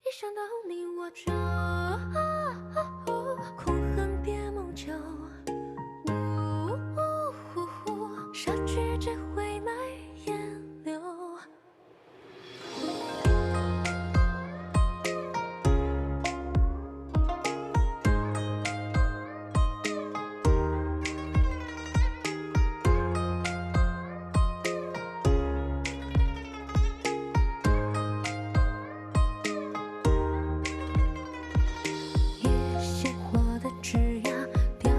一想到你我就苦恨别梦久，杀去只会埋烟柳。一些火的枝桠，凋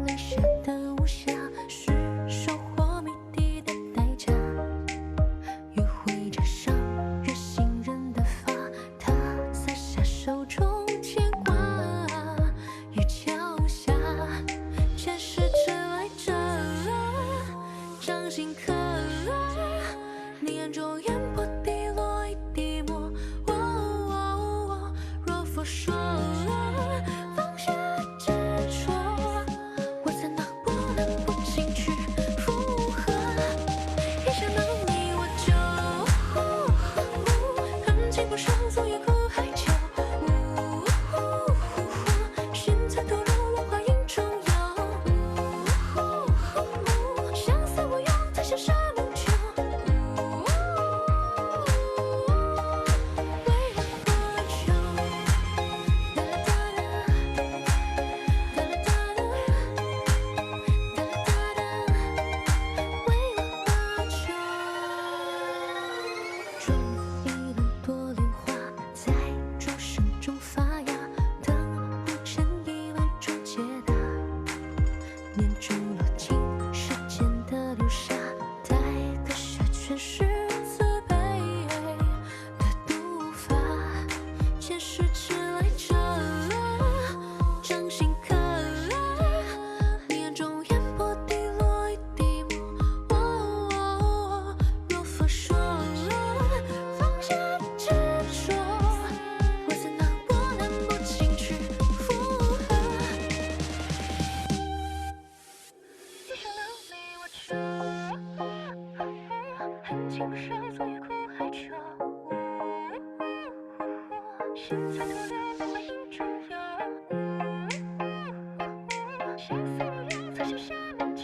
零下的无暇，是收获谜底的代价。余晖着伤人心人的发，他撒下手中牵挂。雨桥下，前世迟来者，掌心刻。你眼中烟波滴落一滴墨。若佛说。放下执着，我怎能不能不轻去附和？一想到你我就恨情不寿，昨夜苦海秋。心残徒留落花影中游。相思无用，才下沙漠秋。为了何求？恨情不寿，昨夜苦海秋。心残徒留落花影中游。相思无用，才下沙漠秋。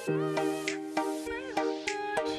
为了何求？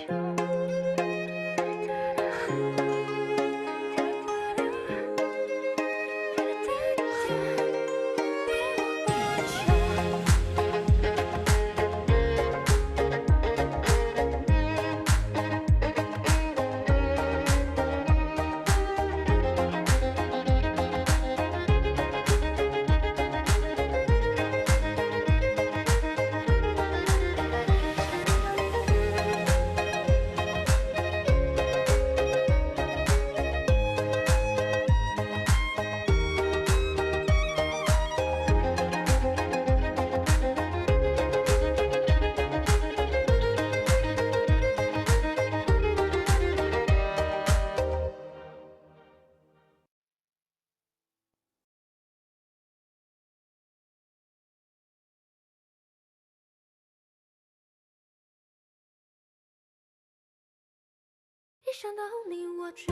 一想到你我就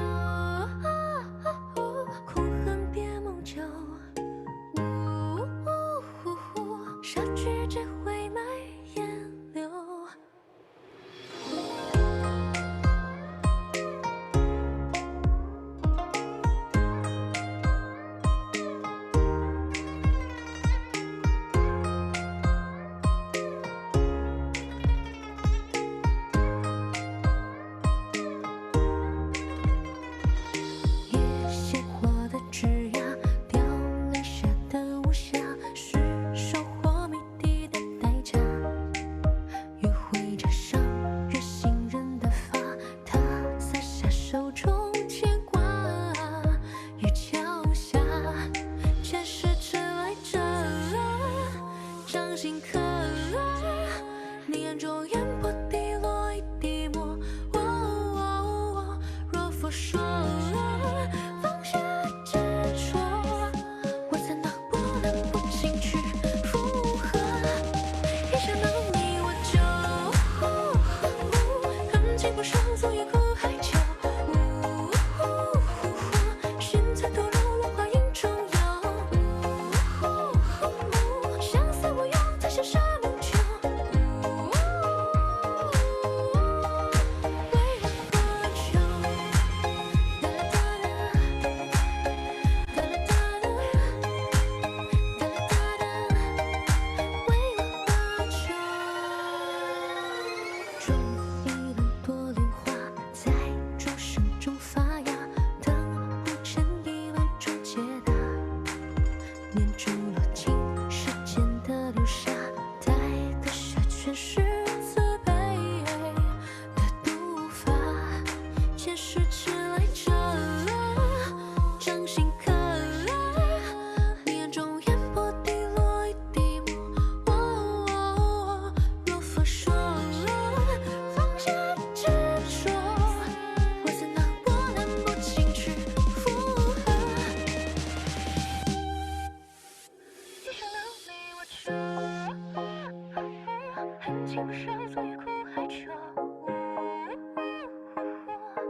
苦恨别梦久。杀去只会埋烟柳。一些火的枝桠，凋零下的无暇，是收获谜底的代价。余晖着伤人心人的发，他撒下手中牵挂。雨桥下，前世迟来者，掌心刻。你眼中烟波滴落一滴墨。若佛说。放下执着，我怎能不能不轻去附和？一想到你我就恨情不寿，昨夜苦海秋。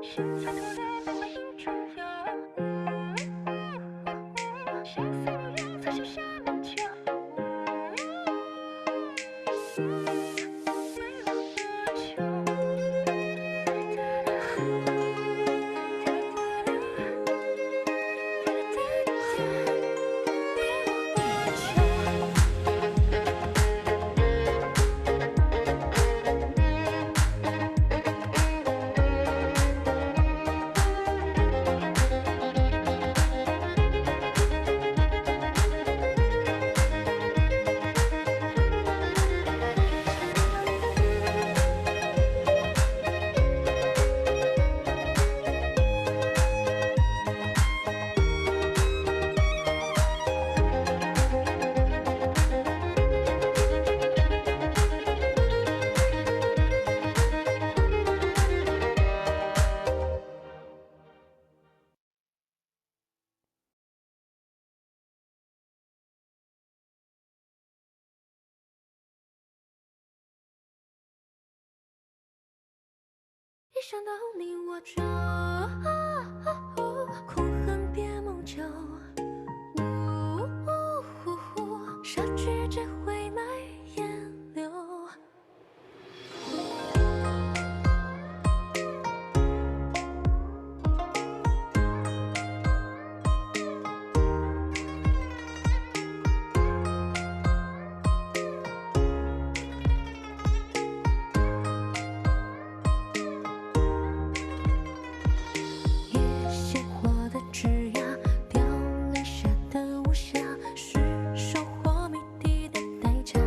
现在突然变回一种忧，相思无用，才写下梦酒。没了多久。一想到你我就空恨别梦久，杀去只会埋烟柳。野鲜花的枝桠，凋零下的无暇，是收获谜底的代价。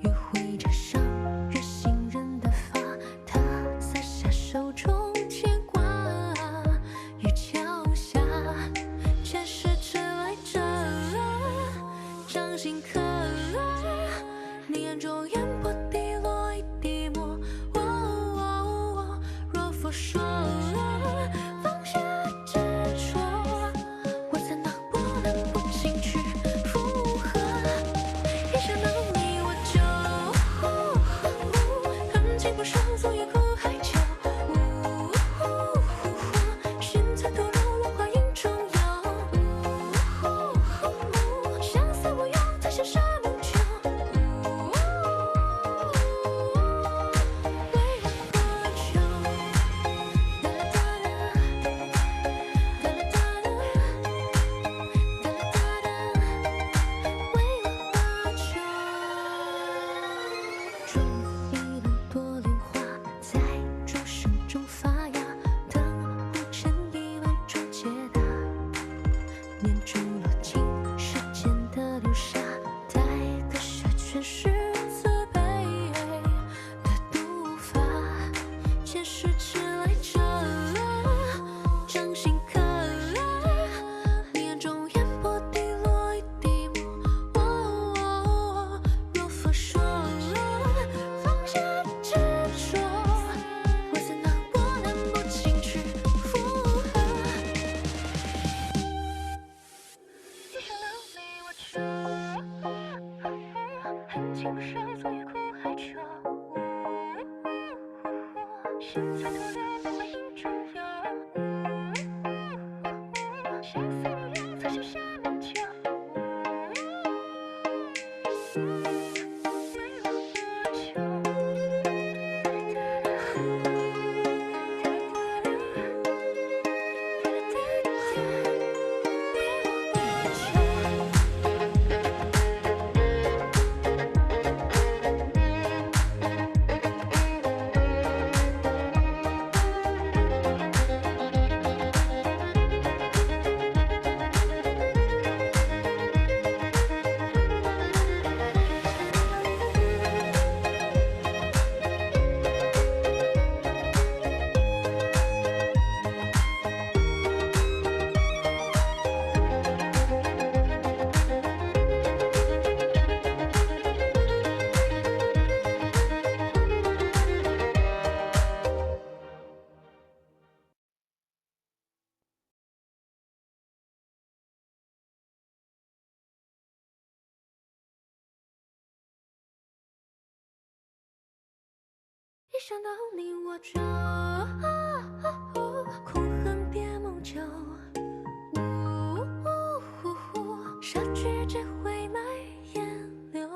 约会着伤人心人的发，他撒下手中牵挂。雨桥下，前世迟来者，掌心刻。你眼中烟波滴落一滴墨。若佛说。放下执着，我怎能波澜不惊去附和？一想到你我就恨情不寿，昨夜苦海秋。心在吐露，落花影中游。相思无用，才写下梦酒。为了多久？种一轮多莲花，在钟声中发芽，等不成一万种解答。念珠落进时间的流沙，待割下全是慈悲的读法。前世迟来者，掌心刻。你眼中烟波滴落一滴墨。若佛说放下执着，我怎能波澜不惊去附和？一想到你我就恨情不寿，昨夜苦海秋。现在突然变回一种忧，相思无用，才写下梦酒。没了多久。一想到你我就苦恨别梦久，杀绝只会埋烟柳。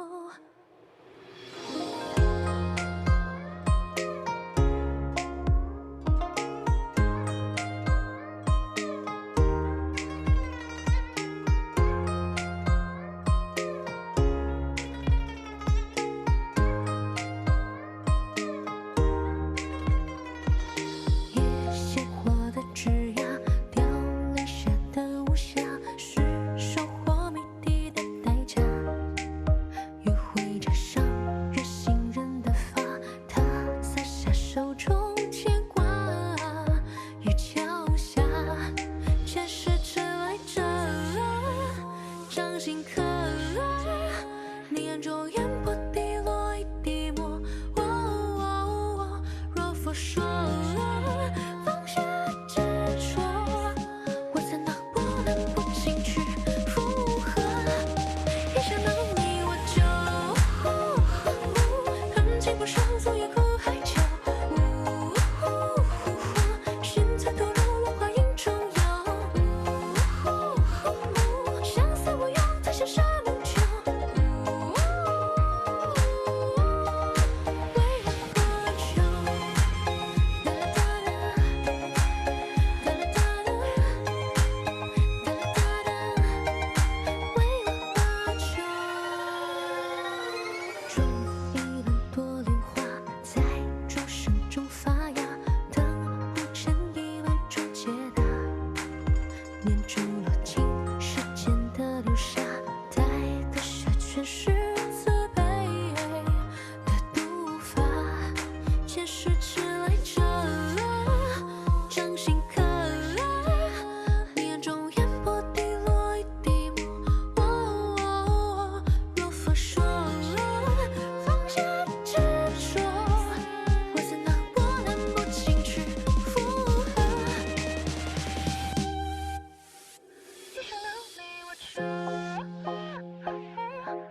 野鲜花的枝桠，凋零下的无暇，是收获谜底的代价。余晖着伤人心人的发，他撒下手中牵挂。雨桥下，前世迟来者，掌心刻。你眼中烟波滴落一滴墨。若佛说。放下执着，我怎能不能不进去附和？一想到你我就恨情不寿，昨夜苦海秋。心在吐露，落花影中游。相思无用，才羡沙门秋。为了何求？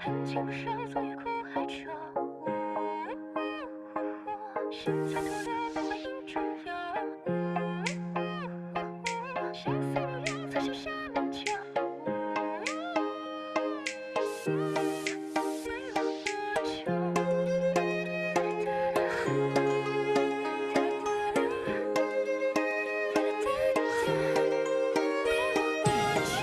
恨情不寿，昨夜苦海秋。心在吐露，落花影中游。相思无用，才羡沙门秋。为了何求？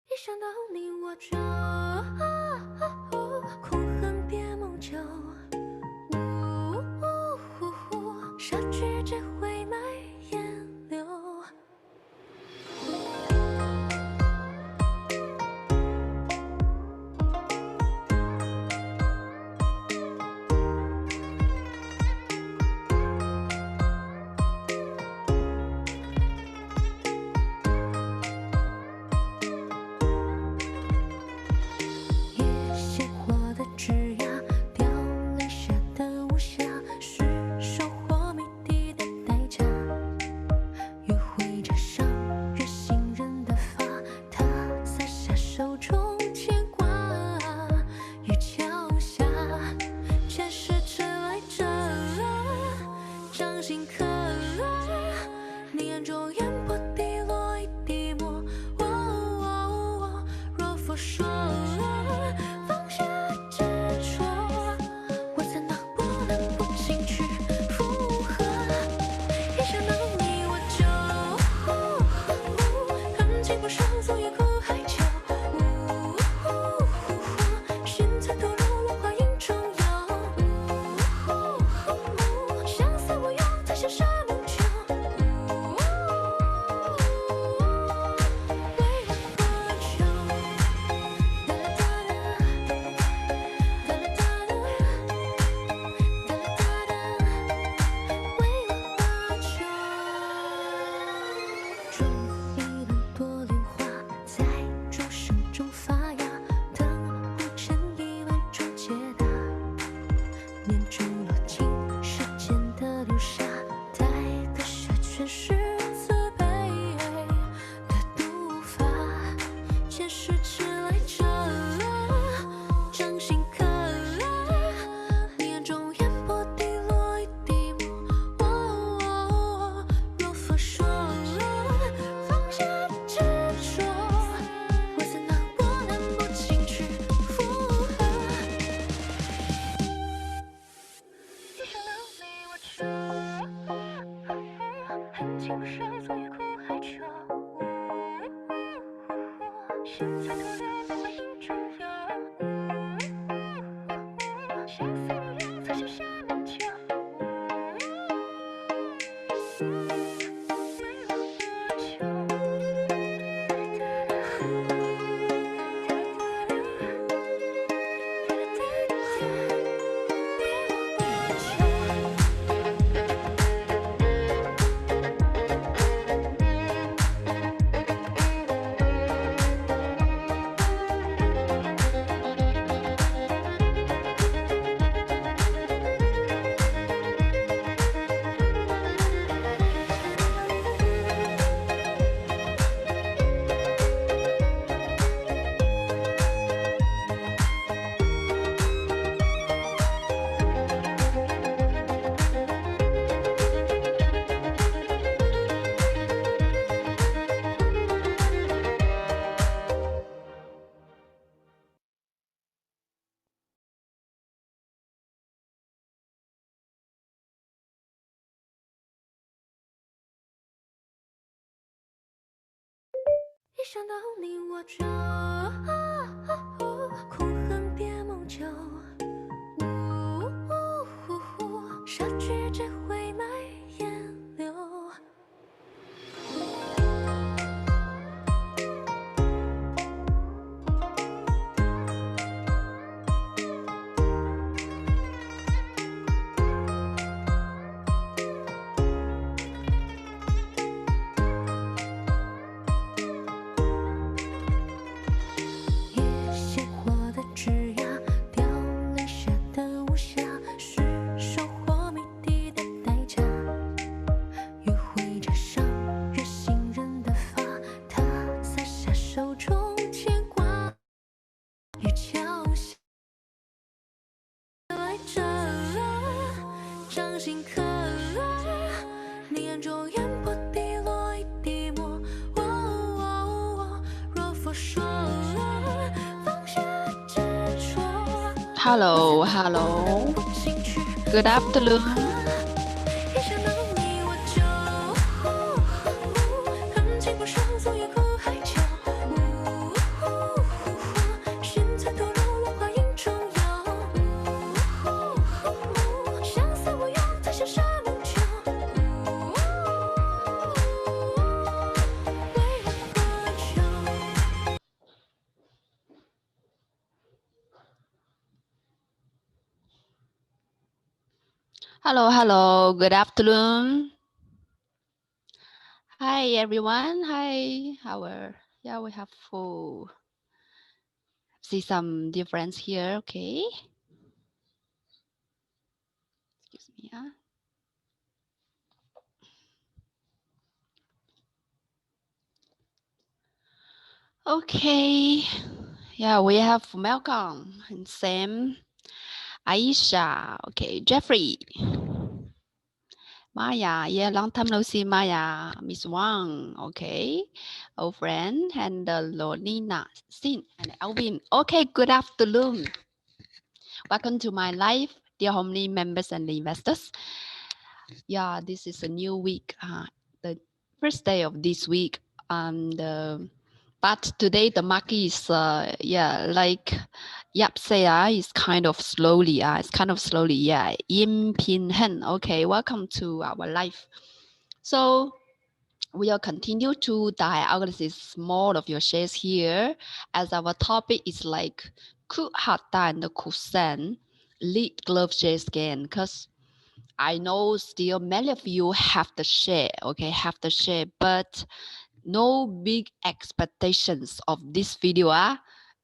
一想到你我就苦恨别梦久。杀绝只会埋烟柳。一想到你我就哭恨别梦久，杀去只会来眼流。野鲜花的枝桠，凋零下的无暇，是收获谜底的代价。余晖着上月行人的发，他洒下手中牵挂，雨桥下来着，掌心刻你眼中烟波滴落一滴墨。若佛说放下执着。Hello, hello. Good afternoon. 一想到你我就恨情不寿，总也苦海角。心在堕落，落花影中游。相思无用，再相杀梦久。为何求？ Hello, hello. Good afternoon. Hi, everyone. Hi. Yeah, we have full. See some difference here. Okay. Excuse me. Okay. Yeah, we have Malcolm and Sam, Aisha. Okay, Jeffrey. Maya, yeah, long time no see, Maya. Miss Wang, okay. Old friend, and Lonina, Sin, and Alvin. Okay, good afternoon. Welcome to my live, dear Homely members and investors. Yeah, this is a new week, the first day of this week. But today the market is, like Yap say, it's kind of slowly. It's kind of slowly. Yeah, Yim Pin Hen. Okay, welcome to our live. So we'll continue to diagnosis more of your shares here, as our topic is like Ku Hata and Kusen lead glove shares again, because I know still many of you have the share, okay, but no big expectations of this video.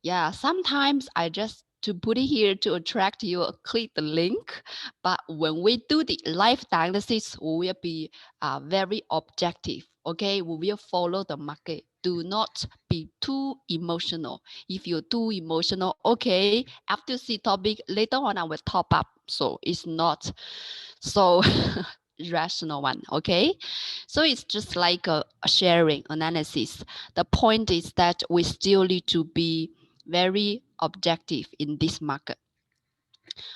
Yeah, sometimes I just to put it here to attract you, click the link. But when we do the live diagnosis, we will be very objective. Okay, we will follow the market. Do not be too emotional. If you're too emotional, okay, after see topic later on, I will top up. So it's not so rational one. Okay, so it's just like a sharing analysis. The point is that we still need to be very objective in this market.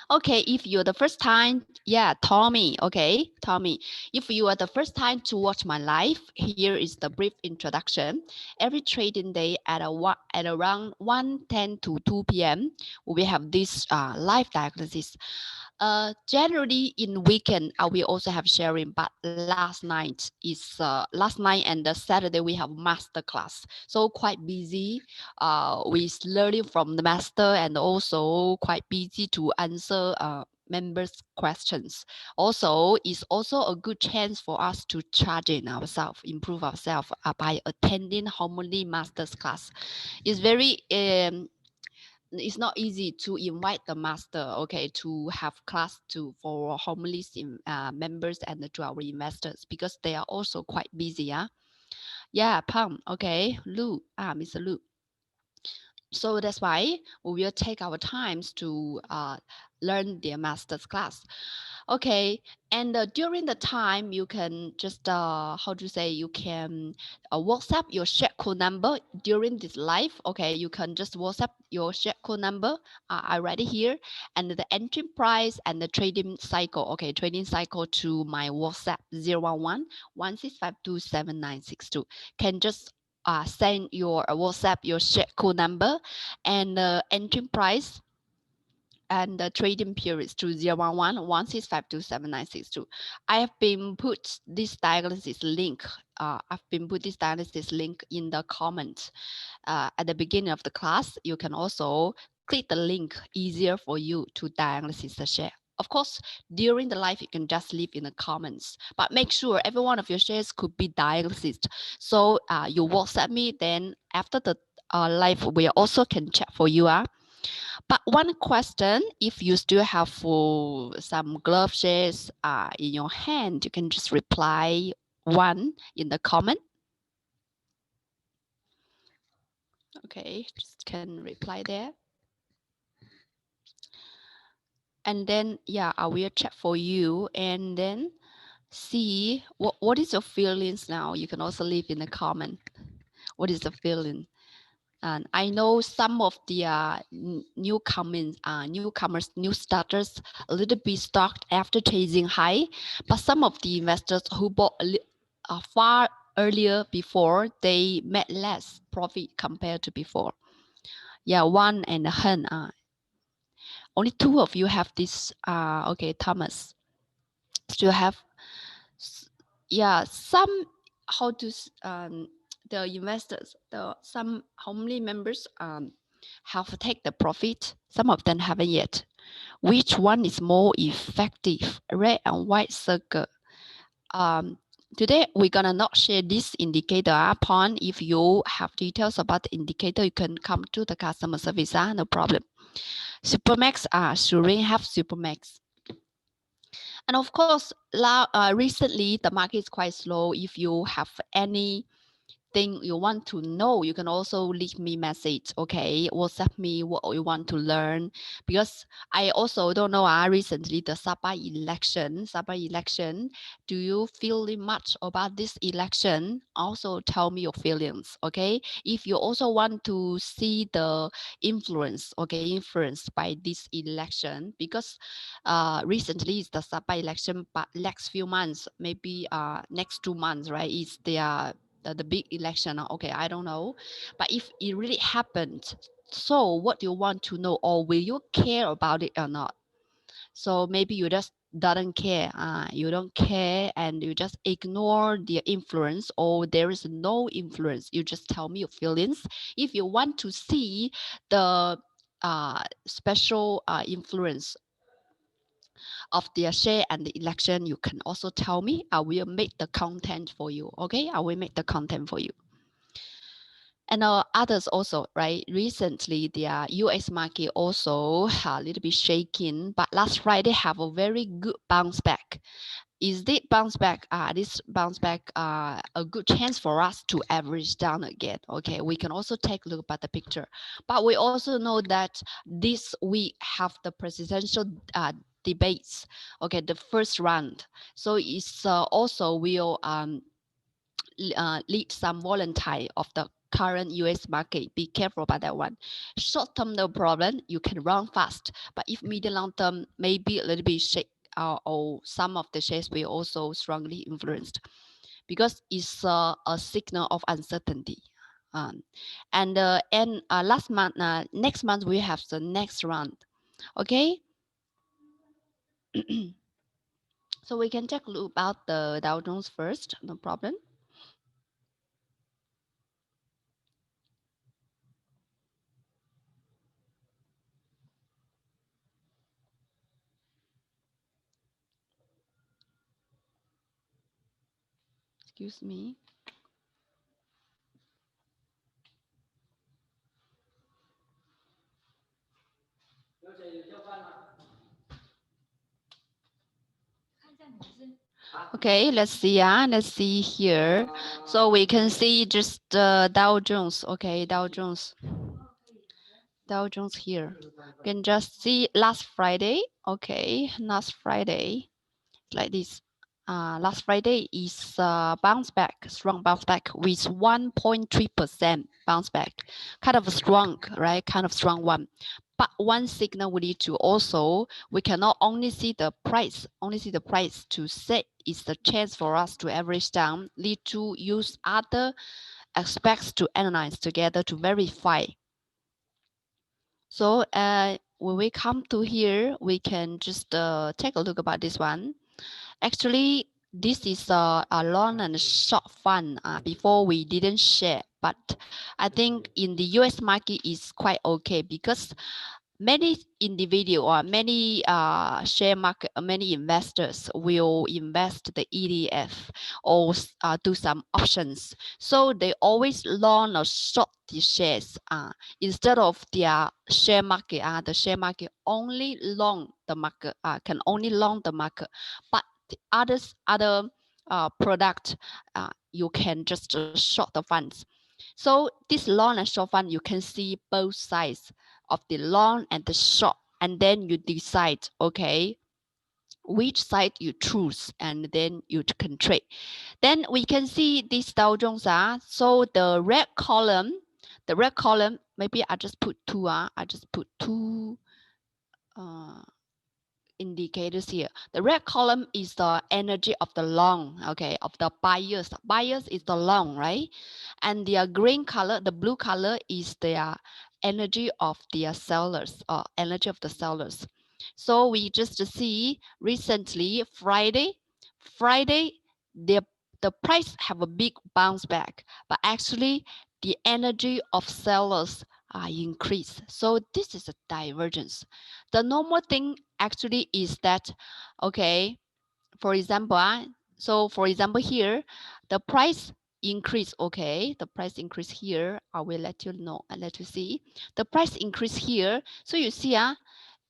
Okay, if you're the first time, yeah, Tommy. Okay, Tommy. If you are the first time to watch my live, here is the brief introduction. Every trading day at around 1:10 to 2 p.m., we have this live diagnosis. Generally in weekend, we also have sharing, but last night and the Saturday we have master class, so quite busy with learning from the master and also quite busy to answer members questions. Also it's also a good chance for us to charge in ourselves, improve ourselves by attending Harmony Masters class. It's very it's not easy to invite the master, okay, to have class to for homeless members and to our investors because they are also quite busy. Yeah, Pam. Okay, Lu. Mr. Lu. So that's why we will take our times to learn their master's class. Okay, and during the time you can just how to say, you can WhatsApp your share code number during this live. Okay, you can just WhatsApp your share code number. I write it here, and the entry price and the trading cycle. Okay, trading cycle to my WhatsApp 011 1652792. Can just send your WhatsApp your share code number and the entry price and the trading periods to 011 1652792. I have been put this diagnosis link. I've been put this diagnosis link in the comments at the beginning of the class. You can also click the link, easier for you to diagnosis the share. Of course, during the live, you can just leave in the comments, but make sure every one of your shares could be diagnosed. So you WhatsApp me, then after the live, we also can check for you. But one question, if you still have some glove shares in your hand, you can just reply one in the comment. Okay, just can reply there. And then, yeah, I will check for you and then see what is your feelings now. You can also leave in the comment. What is the feeling? And I know some of the newcomers, new starters, a little bit stocked after chasing high, but some of the investors who bought far earlier before, they made less profit compared to before. Yeah, Wan and Hen. Only two of you have this. Okay, Thomas. Still have. Yeah, some how to the investors, some homely members have take the profit. Some of them haven't yet. Which one is more effective? Red and white circle. Today we're gonna not share this indicator upon. If you have details about the indicator, you can come to the customer service. No problem. Supermax Surin have Supermax. And of course, recently the market is quite slow. If you have any thing you want to know, you can also leave me message. Okay, WhatsApp me what you want to learn, because I also don't know. Recently the Sabah election. Do you feel much about this election? Also tell me your feelings. Okay, if you also want to see the influence, okay, influenced by this election, because recently it's the Sabah election, but next few months, maybe next 2 months, right, is the big election. Okay, I don't know, but if it really happened, so what do you want to know, or will you care about it or not? So maybe you just doesn't care, you don't care and you just ignore the influence, or there is no influence. You just tell me your feelings. If you want to see the special influence of their share and the election, you can also tell me. I will make the content for you. Okay, I will make the content for you. And others also, right? Recently, the US market also a little bit shaking, but last Friday have a very good bounce back. Is this bounce back? This bounce back a good chance for us to average down again? Okay, we can also take a look at the picture, but we also know that this week have the presidential debates. Okay, the first round, so it's also will lead some volatile of the current US market. Be careful about that one. Short term, no problem. You can run fast. But if medium long term, maybe a little bit shake or some of the shares will also strongly influenced because it's a signal of uncertainty. And last month, next month we have the next round. Okay. So we can take a look about the Dow Jones first, no problem. Excuse me. Okay, let's see. Let's see here. So we can see just Dow Jones. Okay, Dow Jones. Dow Jones here. You can just see last Friday. Okay, last Friday, like this. Last Friday is bounce back, strong bounce back with 1.3% bounce back. Kind of strong, right? Kind of strong one. But one signal we need to also, we cannot only see the price, to say is the chance for us to average down, need to use other aspects to analyze together to verify. So when we come to here, we can just take a look about this one. Actually, this is a long and short fund. Before we didn't share, but I think in the US market is quite okay because many individual or many share market, many investors will invest the ETF or do some options. So they always long or short the shares instead of their share market. The share market only long the market, can only long the market, but the other product, you can just short the funds. So this long and short fund, you can see both sides of the long and the short, and then you decide, okay, which side you choose, and then you can trade. Then we can see this Dow Jones. So the red column, maybe I just put two. I just put two indicators here. The red column is the energy of the long, okay, of the buyers. Buyers is the long, right? And the green color, the blue color is the energy of the sellers, or energy of the sellers. So we just see recently Friday, the price have a big bounce back, but actually the energy of sellers increase. So this is a divergence. The normal thing actually is that, okay, for example, so for example here, the price increase, okay, the price increase here, I will let you know and let you see. The price increase here, so you see,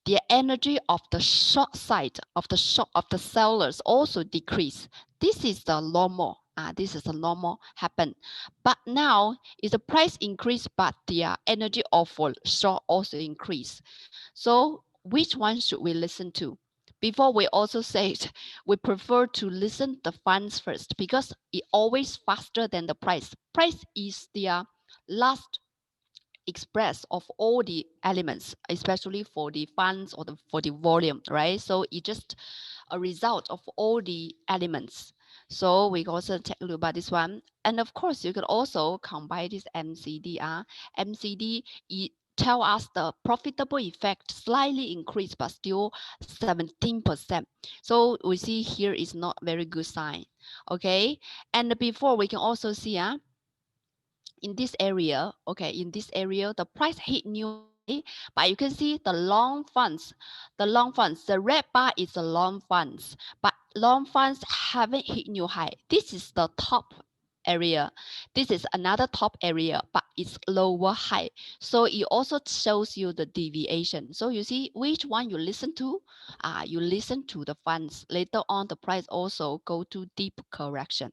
the energy of the short side of the sellers also decrease. This is the normal. This is the normal happen. But now is the price increase, but the energy of short also increase. So which one should we listen to? Before we also said we prefer to listen the funds first because it always faster than the price. Price is the last express of all the elements, especially for the funds or for the volume, right? So it's just a result of all the elements. So we also take a look about this one. And of course, you can also combine this MCD. MCD, it tell us the profitable effect slightly increased, but still 17%. So we see here is not very good sign. Okay. And before we can also see, in this area, okay, in this area, the price hit new high, but you can see the long funds, the red bar is the long funds, but long funds haven't hit new high. This is the top area. This is another top area, but it's lower high. So it also shows you the deviation. So you see which one you listen to. You listen to the funds. Later on, the price also go to deep correction.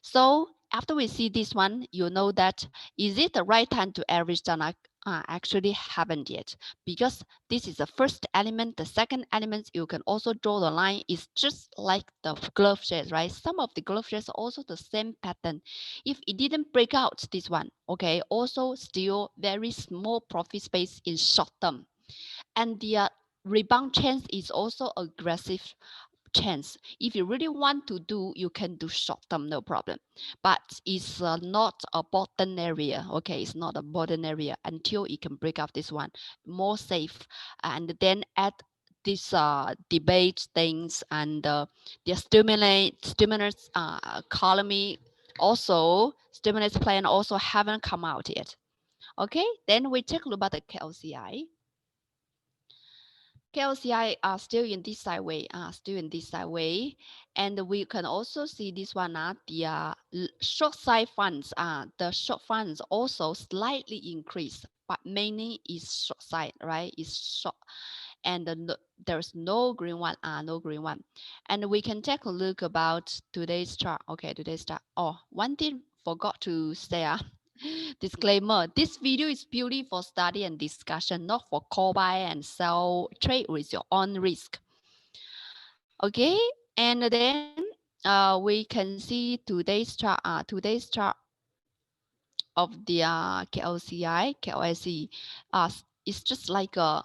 So after we see this one, you know that is it the right time to average down? actually haven't yet, because this is the first element. The second element, you can also draw the line, is just like the glove shares, right? Some of the glove shares are also the same pattern. If it didn't break out this one, okay, also still very small profit space in short term. And the rebound chance is also aggressive chance. If you really want to do, you can do short term, no problem. But it's not a bottom area, okay? It's not a bottom area until it can break up this one, more safe. And then add this debate things and the stimulus economy also, stimulus plan also haven't come out yet. Okay, then we take a look at the KLCI. KLCI are still in this sideway, and we can also see this one, the short side funds, the short funds also slightly increase, but mainly is short side, right? Is short, and there's no green one, no green one, and we can take a look about today's chart. Okay, today's chart. Oh, one thing forgot to say. Disclaimer, this video is purely for study and discussion, not for call buy and sell trade with your own risk. Okay, and then we can see today's chart, of the KLCI, KLSE. It's just like a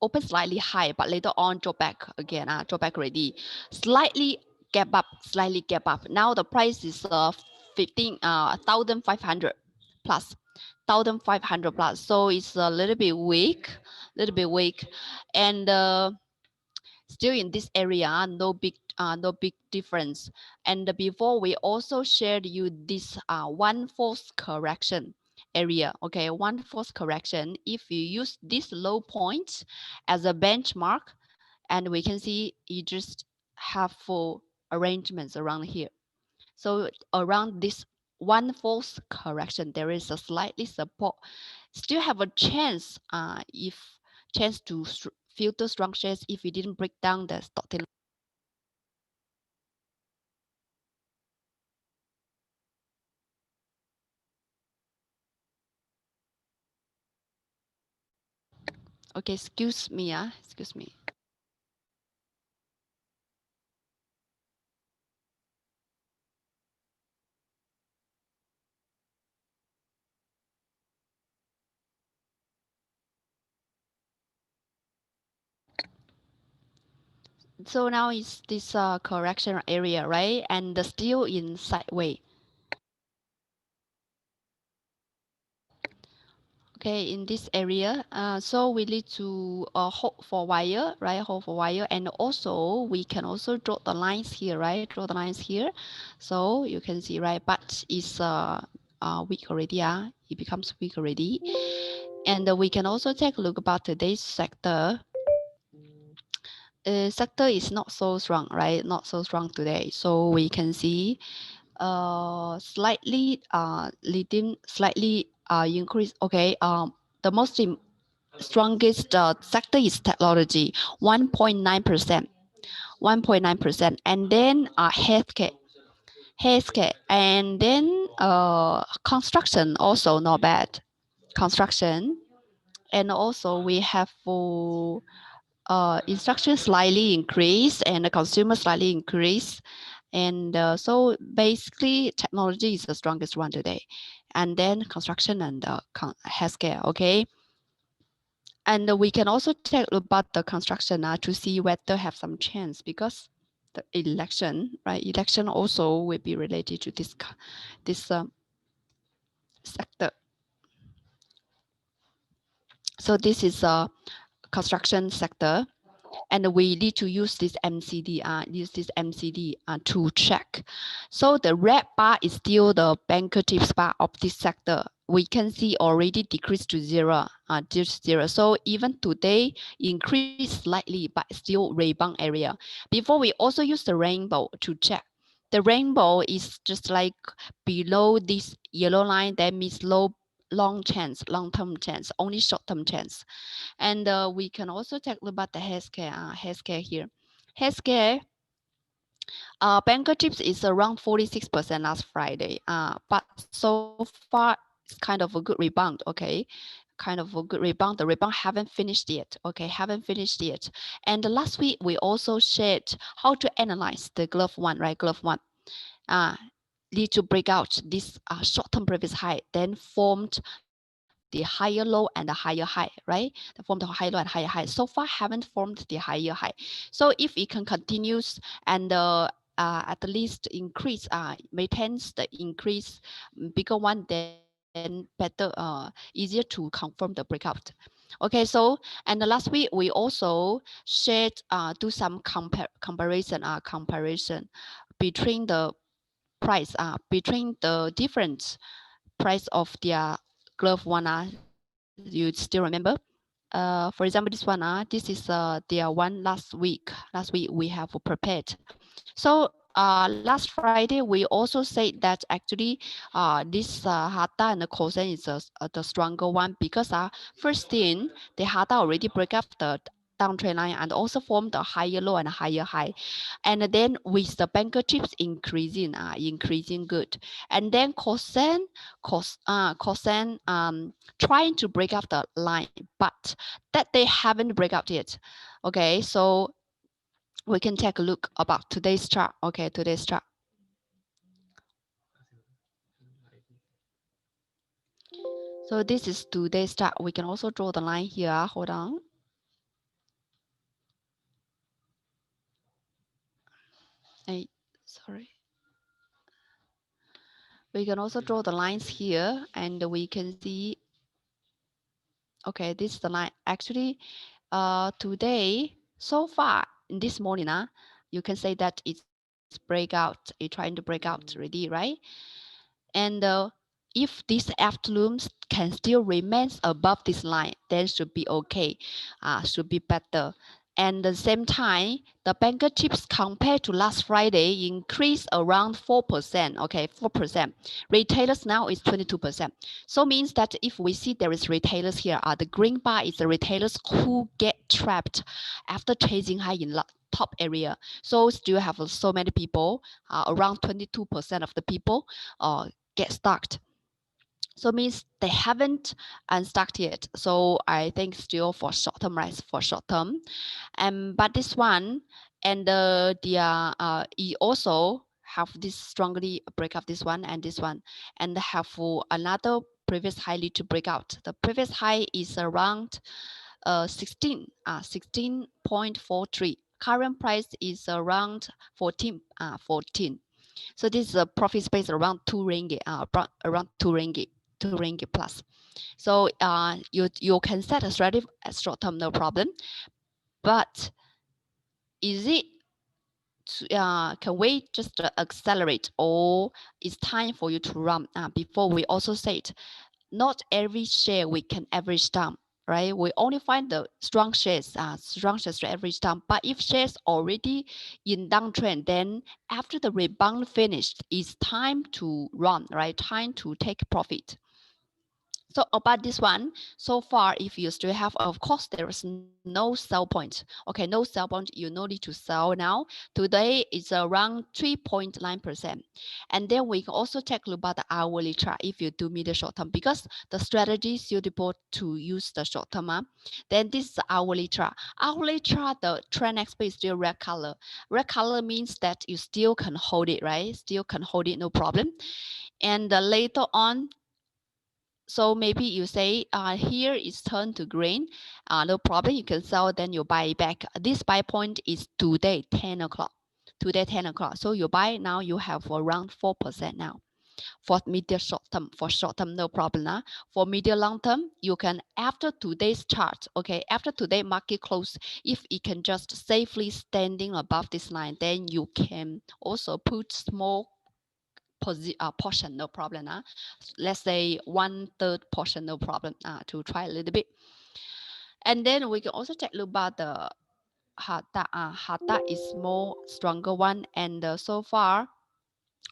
open slightly high, but later on drop back again, drop back already. Slightly gap up. Now the price is 1,500 plus, 1,500 plus. So it's a little bit weak, and still in this area, no big difference. And before we also shared you this one false correction area. Okay, one false correction. If you use this low point as a benchmark, and we can see you just have full arrangements around here. So around this one false correction, there is a slightly support. Still have a chance, if chance to filter strong shares if we didn't break down the stock tail. Okay, excuse me, excuse me. So now is this correction area, right? And still in sideways. Okay, in this area, so we need to hold for wire, right? Hold for wire, and also we can also draw the lines here, right? Draw the lines here, so you can see, right? But it's weak already, it becomes weak already, and we can also take a look about today's sector. Sector is not so strong, right? Not so strong today, so we can see slightly leading, slightly increase. Okay, the most strongest sector is technology, 1.9%, 1.9%, and then healthcare, and then construction also not bad, construction, and also we have for instruction slightly increase and the consumer slightly increase. And so basically technology is the strongest one today, and then construction and healthcare. Okay, and we can also take a look about the construction to see whether have some chance, because the election, right? Election also will be related to this sector. So this is a construction sector, and we need to use this MCD, to check. So the red bar is still the banker tips bar of this sector. We can see already decreased to zero, just zero. So even today increased slightly, but still rebound area. Before we also use the rainbow to check. The rainbow is just like below this yellow line, that means long-term chance, only short-term chance. And we can also take a look at the healthcare here. Healthcare, banker chips is around 46% last Friday. But so far kind of a good rebound, okay? Kind of a good rebound. The rebound haven't finished yet, okay? Haven't finished yet. And last week, we also shared how to analyze the glove one, right? Glove one. Need to break out this short-term previous high, then formed the higher low and the higher high, right? They formed the higher low and higher high. So far, haven't formed the higher high. So if it can continues and at least increase, maintains the increase, bigger one, then better, easier to confirm the breakout. Okay, so and the last week we also shared do some comparison between the price between the different price of their glove one. You still remember? For example, this one, this is their one last week we have prepared. So last Friday, we also said that actually this Hata and the Kosen is the stronger one because first thing, the Hata already break up the downtrend line and also formed a higher low and a higher high. And then with the banker chips increasing good. And then Kosen trying to break up the line, but that they haven't break out yet. Okay, so we can take a look about today's chart. Okay, today's chart. So this is today's chart. We can also draw the line here. Hold on. Hey, sorry. We can also draw the lines here and we can see, okay, this is the line. Actually, today, so far in this morning, you can say that it's breakout, it's trying to break out already, right? And if these afternoons can still remain above this line, then should be okay, should be better. And at the same time, the banker chips compared to last Friday increased around 4%, okay, 4%. Retailers now is 22%. So means that if we see there is retailers here, the green bar is the retailers who get trapped after chasing high in top area. So still have so many people, around 22% of the people get stuck. So means they haven't unstuck yet. So I think still for short term, right? For short term. But this one and it also have this strongly break up this one and have another previous high to break out. The previous high is around 16.43. Current price is around 14. So this is a profit space around 2 ringgit, around 2 ringgit plus. So you can set a strategy as short term, no problem. But is it can we just accelerate, or it's time for you to run? Before we also said, not every share we can average down, right? We only find the strong shares to average down. But if shares already in downtrend, then after the rebound finished, it's time to run, right? Time to take profit. So about this one, so far, if you still have, of course, there is no sell point. Okay, no sell point, you no need to sell now. Today is around 3.9%. And then we can also take a look at the hourly chart if you do medium short term, because the strategy is suitable to use the short term. Then this is the hourly chart. Hourly chart, the trend XP is still red color. Red color means that you still can hold it, right? Still can hold it, no problem. And later on, so maybe you say here is turned to green, no problem, you can sell, then you buy back. This buy point is today, 10 o'clock. Today, 10 o'clock. So you buy now, you have around 4% now. For medium short term, no problem. For medium long term, you can, after today's chart, okay, after today market close, if it can just safely standing above this line, then you can also put small portion, no problem. Let's say 1/3 portion, no problem, to try a little bit. And then we can also take a look about the Hata. Hata is more stronger one, and so far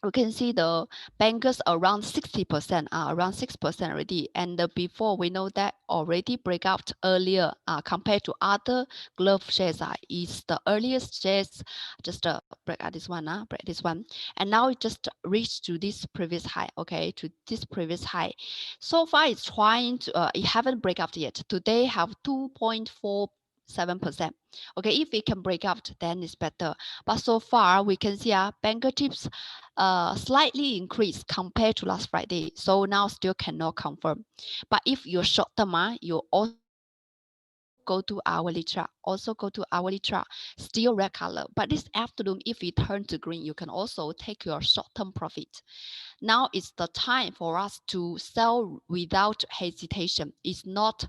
we can see the bankers around 60%, around 6% already. And before we know that already break out earlier compared to other glove shares is the earliest shares just break out this one, break this one. And now it just reached to this previous high, okay, to this previous high. So far it's trying to, it haven't break out yet. Today have 2.47%. Okay, if it can break out, then it's better. But so far we can see banker tips slightly increased compared to last Friday. So now still cannot confirm. But if you're short term, you also go to hourly chart. Still red color. But this afternoon, if it turns to green, you can also take your short term profit. Now is the time for us to sell without hesitation. It's not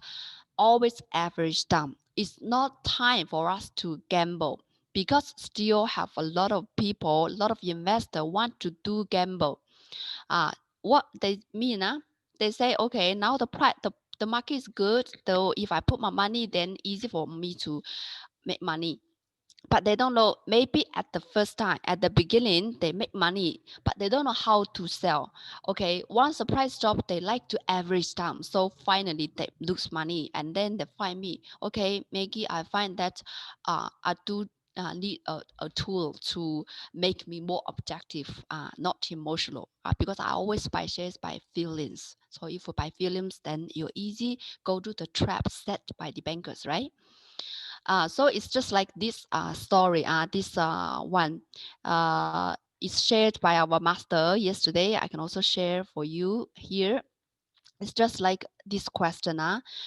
always average down. It's not time for us to gamble because still have a lot of people, a lot of investors want to do gamble. What they mean, they say, okay, now the price, the market is good. So if I put my money, then easy for me to make money. But they don't know, maybe at the first time, at the beginning, they make money, but they don't know how to sell. Okay, once the price drop, they like to average down. So finally they lose money and then they find me. Okay, Maggie, I find that I do need a tool to make me more objective, not emotional, because I always buy shares by feelings. So if you buy feelings, then you easy go to the trap set by the bankers, right? So it's just like this story. This one is shared by our master yesterday. I can also share for you here. It's just like this question.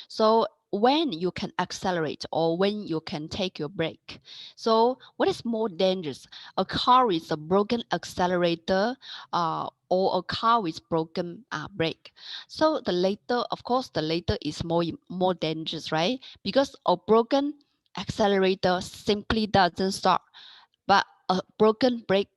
So when you can accelerate or when you can take your break. So what is more dangerous? A car with a broken accelerator or a car with broken brake. So the later, of course, the later is more dangerous, right? Because a broken accelerator simply doesn't start, but a broken brake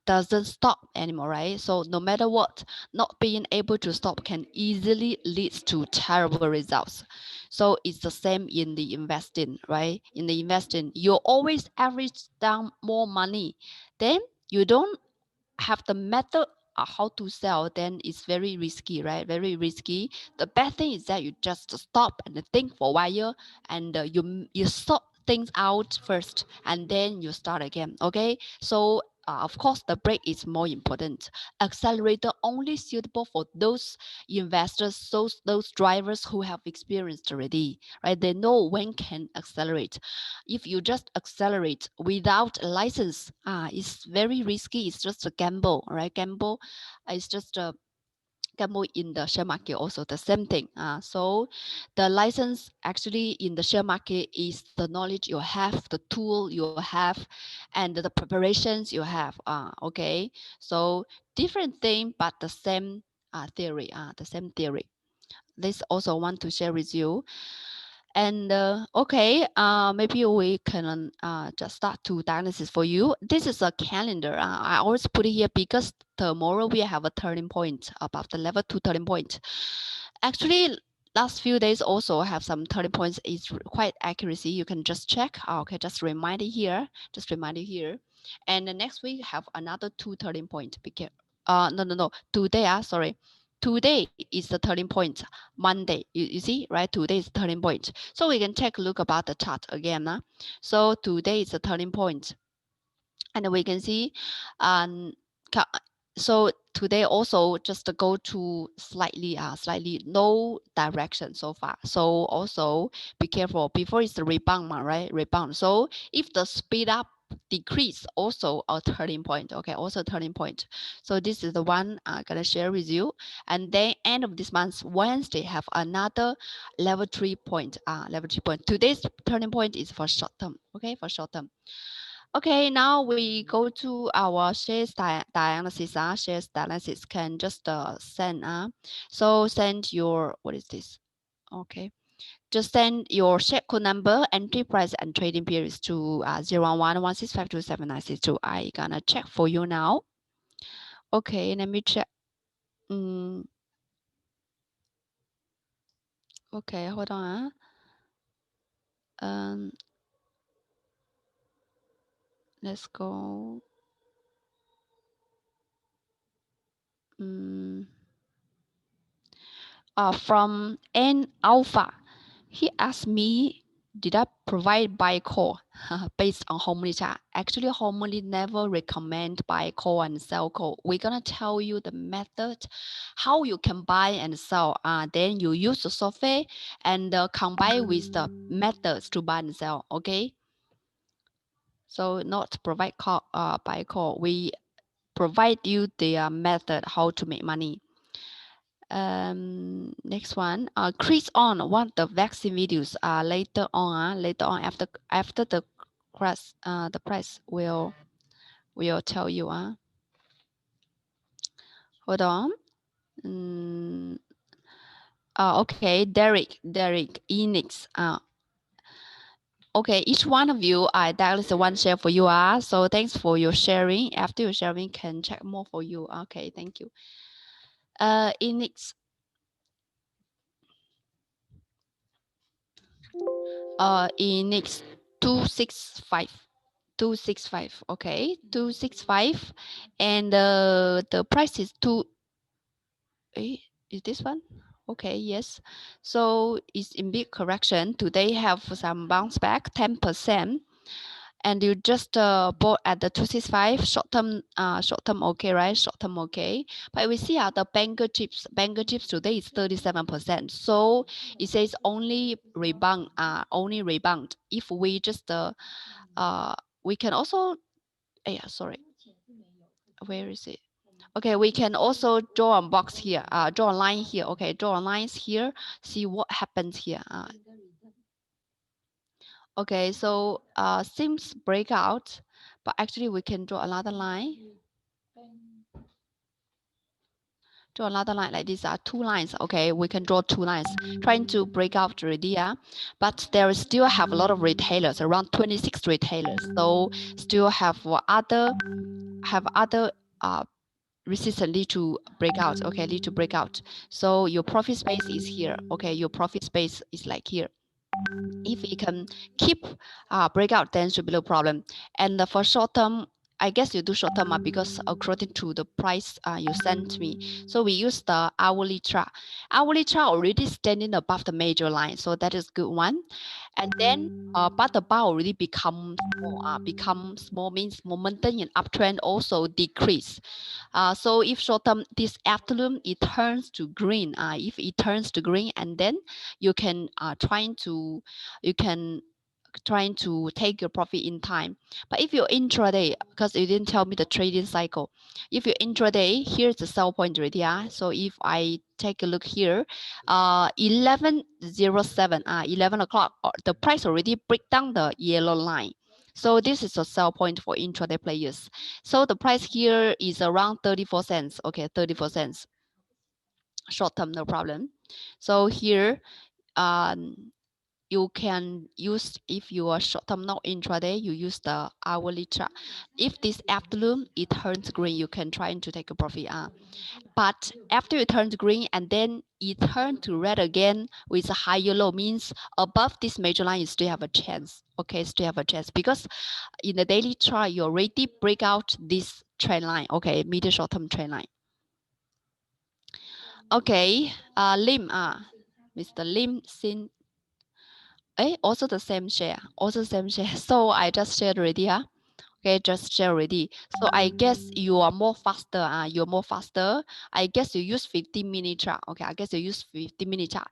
doesn't stop anymore, right? So no matter what, not being able to stop can easily lead to terrible results. So it's the same in the investing, right? In the investing, you always average down more money. Then you don't have the method how to sell, then it's very risky, right? Very risky. The bad thing is that you just stop and think for a while, and you sort things out first, and then you start again. Okay, so of course the brake is more important. Accelerator only suitable for those investors, those drivers who have experienced already, right? They know when can accelerate. If you just accelerate without a license, it's very risky. It's just a gamble, right? Gamble is just a gamble in the share market, also the same thing. So the license actually in the share market is the knowledge you have, the tool you have, and the preparations you have. Okay, so different thing, but the same theory. The same theory. This also want to share with you. And okay, maybe we can just start to diagnosis for you. This is a calendar. I always put it here because tomorrow we have a turning point above the level 2 turning point. Actually, last few days also have some turning points. It's quite accuracy. You can just check. Okay, just remind it here. Just remind it here. And the next week have another 2 turning point. Because no. Today, sorry. Today is the turning point. Monday, you see, right? Today is the turning point. So we can take a look about the chart again. So today is the turning point. And we can see, um, so today also just go to slightly no direction so far. So also be careful before it's the rebound, right? Rebound. So if the speed up decrease, also a turning point. Okay, also turning point. So this is the one I'm gonna share with you. And then end of this month, Wednesday, have another level 3 point. Level 3 point. Today's turning point is for short term. Okay, for short term. Okay, now we go to our shares diagnosis. Shares diagnosis can just send. So send your, what is this? Okay, just send your share code number, entry price, and trading periods to 01116527962. I gonna check for you now. Okay, let me check. Okay, hold on. Um, let's go. from N Alpha. He asked me, did I provide buy call based on Harmony chart? Actually, Harmony never recommend buy call and sell call. We're gonna tell you the method, how you can buy and sell. Then you use the software and combine with the methods to buy and sell. Okay. So not provide call, buy call. We provide you the method how to make money. Next one, Chris on want the vaccine videos later on after the class, the price will tell you. Hold on. Okay, Derek Enix. Okay, each one of you, that is one share for you. So thanks for your sharing. After your sharing, can check more for you. Okay, thank you. Enix. Enix 265. Okay, 265, and the price is is this one? Okay, yes. So it's in big correction. Today have some bounce back, 10%. And you just bought at the 265 short term okay, right? Short term okay. But we see the banker chips today is 37%. So it says only rebound. If we just we can also sorry, where is it? Okay, we can also draw a box here, draw a line here. Okay, draw lines here, see what happens here. Okay, so seems breakout, but actually we can draw another line. Draw another line like these are two lines. Okay, we can draw two lines trying to break out already. But there still have a lot of retailers, around 26 retailers. So still have other resistance need to break out. Okay, need to break out. So your profit space is here. Okay, your profit space is like here. If we can keep breakout, then should be no problem. And for short term, I guess you do short term because according to the price you sent me. So we use the hourly chart. Hourly chart already standing above the major line, so that is good one. And then, but the bar already become small means momentum in uptrend also decrease. So if short term this afternoon it turns to green, if it turns to green, and then you can trying to take your profit in time. But if you're intraday, because you didn't tell me the trading cycle, if you're intraday, here's the sell point already. So if I take a look here, 11:07, 11 o'clock, the price already break down the yellow line. So this is a sell point for intraday players. So the price here is around 34 cents. Okay, 34 cents. Short term, no problem. So here, you can use, if you are short term not intraday, you use the hourly chart. If this afternoon it turns green, you can try to take a profit. But after it turns green and then it turns to red again with a higher low, means above this major line you still have a chance. Okay, still have a chance, because in the daily chart you already break out this trend line. Okay, medium short term trend line. Okay, Lim, Mr. Lim Sin. Also the same share, So I just shared already. Okay, just share already. So I guess you are more faster. You're more faster. I guess you use 15-minute chart. Okay, I guess you use 15-minute chart.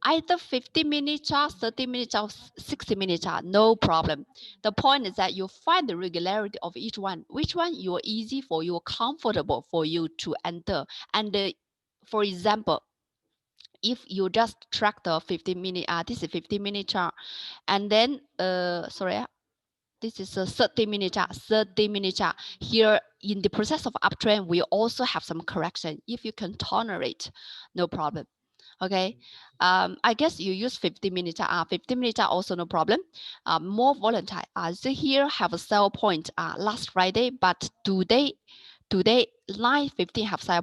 Either 15-minute chart, 30-minute chart, 60-minute chart, no problem. The point is that you find the regularity of each one. Which one you are easy for you, comfortable for you to enter. And for example, if you just track the 15-minute, this is 15-minute chart, and then this is a 30-minute chart. 30-minute chart. Here in the process of uptrend, we also have some correction. If you can tolerate, no problem. Okay, I guess you use 15-minute chart. 15-minute chart also no problem. More volatile. So here have a sell point last Friday, but today 9:15 have sell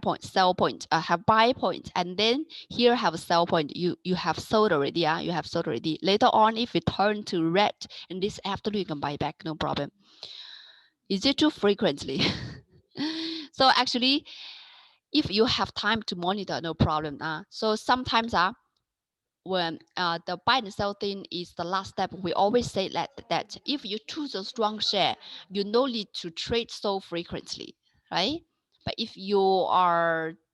point, have buy point, and then here have a sell point. You have sold already. You have sold already. Later on, if it turn to red in this afternoon, you can buy back, no problem. Is it too frequently? So actually, If you have time to monitor, no problem. So sometimes when the buy and sell thing is the last step, we always say that if you choose a strong share, you no need to trade so frequently, right? But if you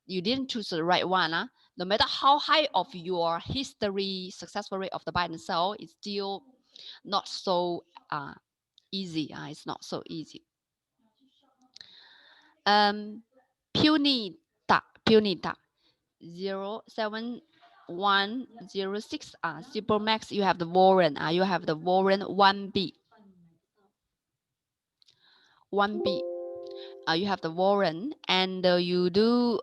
didn't choose the right one, no matter how high of your history successful rate of the buy and sell, it's still not so easy. It's not so easy. Punita 07106 Supermax, you have the warrant, you have the warrant 1B, you have the warrant, and you do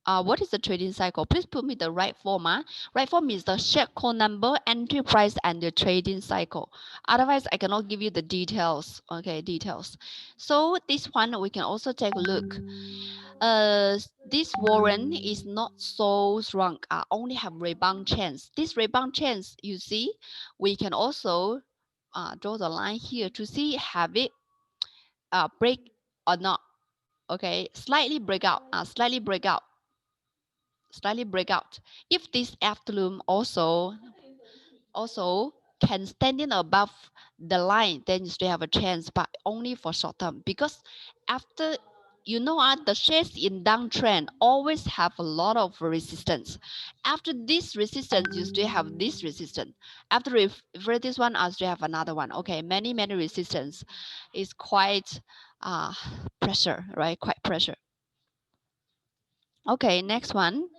what is the trading cycle? Please put me the right form. Right form is the share code number, entry price, and the trading cycle. Otherwise, I cannot give you the details. Okay, details. So this one we can also take a look. This warrant is not so strong. Only have rebound chance. This rebound chance, you see, we can also draw the line here to see have it break or not. Okay, slightly break out. Slightly break out. If this afternoon also can standing above the line, then you still have a chance, but only for short term. Because after the shares in downtrend always have a lot of resistance. After this resistance, you still have this resistance. After for this one, I still have another one. Okay, many resistance is quite pressure, right? Quite pressure. Okay, next one.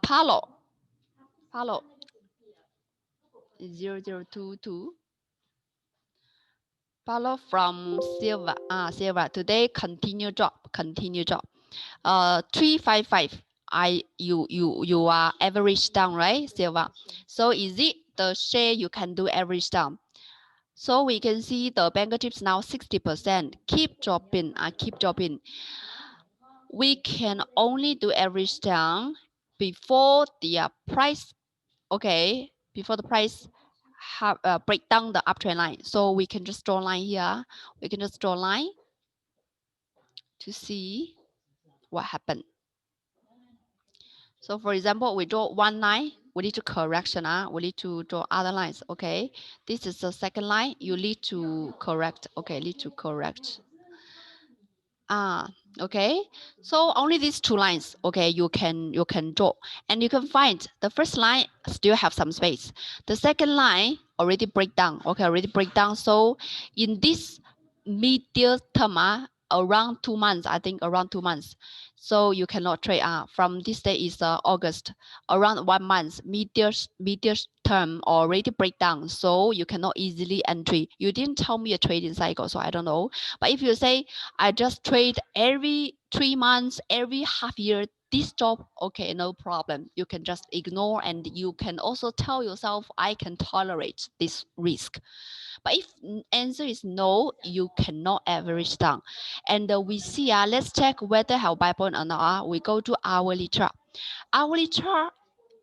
Palo 0022. Palo from Silva today continue drop. 355. You are average down, right, Silva? So is it the share you can do average down? So we can see the banker chips now 60%. Keep dropping. We can only do average down before the price. Okay, before the price have break down the uptrend line. So we can just draw a line here. We can just draw a line to see what happened. So for example, we draw one line, we need to correction. We need to draw other lines. Okay, this is the second line. You need to correct. Okay, need to correct. Okay, so only these two lines. Okay, you can draw, and you can find the first line still have some space. The second line already break down. Okay, already break down. So in this medium term, around 2 months, I think around 2 months. So you cannot trade. From this day is August, around 1 month, medium term already break down. So you cannot easily entry. You didn't tell me a trading cycle, so I don't know. But if you say I just trade every 3 months, every half year, this job, okay, no problem. You can just ignore, and you can also tell yourself, I can tolerate this risk. But if answer is no, you cannot average down. And we see, let's check whether have buy point or not. We go to hourly chart. Hourly chart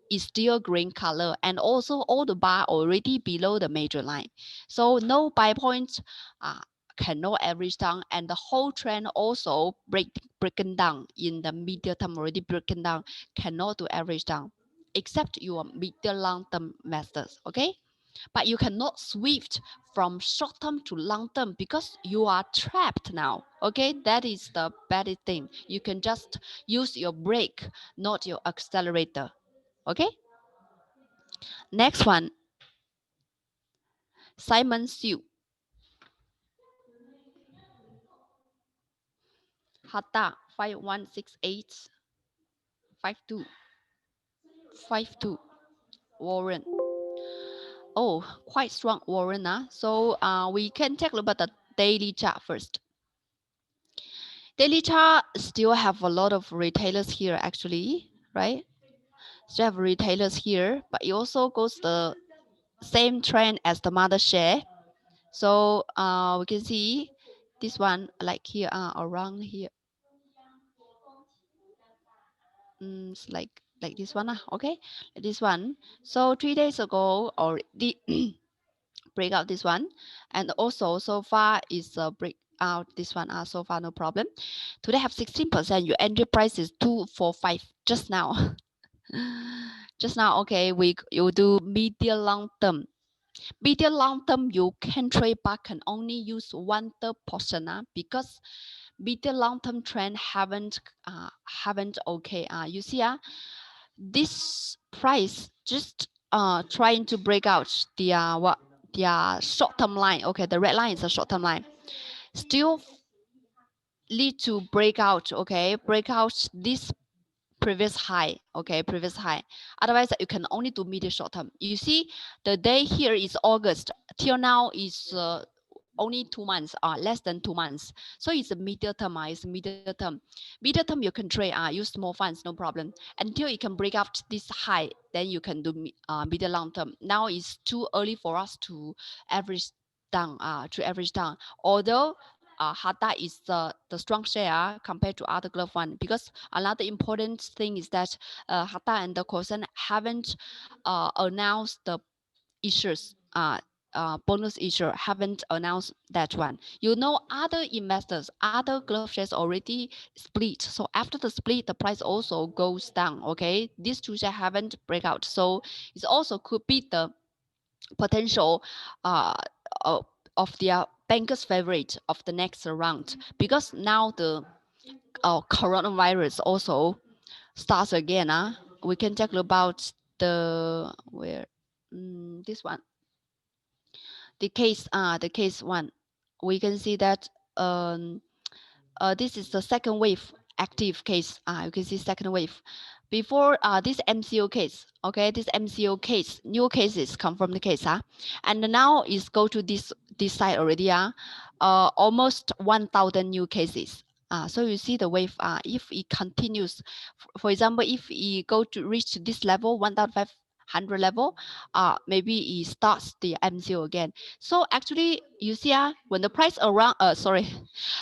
is still green color, and also all the bar already below the major line. So no buy points, cannot average down, and the whole trend also breaking down in the medium term, already broken down, cannot do average down, except your medium long term methods. Okay, but you cannot switch from short term to long term because you are trapped now. Okay, that is the bad thing. You can just use your brake, not your accelerator. Okay, next one, Simon Siu. Hata 5168 52 Warren. Oh, quite strong Warren. So we can take a look at the daily chart first. Daily chart still have a lot of retailers here actually, right? Still have retailers here, but it also goes the same trend as the mother share. So we can see this one like here, around here. It's like this one. Okay, this one. So 3 days ago, or the break out this one, and also so far is a break out this one. So far no problem. Today have 16%. Your entry price is 245 just now. Just now, okay, you do medium long term. Medium long term, you can trade but can only use 1/3 portion because medium long term trend haven't okay. You see this price just trying to break out the short term line. Okay, the red line is a short term line. Still need to break out. Okay, break out this previous high. Okay, previous high. Otherwise, you can only do medium short term. You see, the day here is August. Till now is only 2 months, less than 2 months. So it's a medium term. It's medium term. Medium term you can trade. Use small funds, no problem. Until you can break out this high, then you can do medium long term. Now it's too early for us to average down. Although Hata is the strong share compared to other glove one, because another important thing is that Hata and the Kosen haven't announced the issues. Bonus issue haven't announced that one. Other investors, other glove shares already split. So after the split, the price also goes down. Okay, these two shares haven't break out. So it also could be the potential of their bankers' favorite of the next round, because now the coronavirus also starts again. We can talk about the this one, the case one. We can see that this is the second wave active case. You can see second wave. Before this MCO case, okay, this MCO case, new cases confirm the case, and now is go to this side already, almost 1,000 new cases. So you see the wave. If it continues, for example, if it go to reach this level, 1,500 level, maybe it starts the MCO again. So actually, you see, when the price around,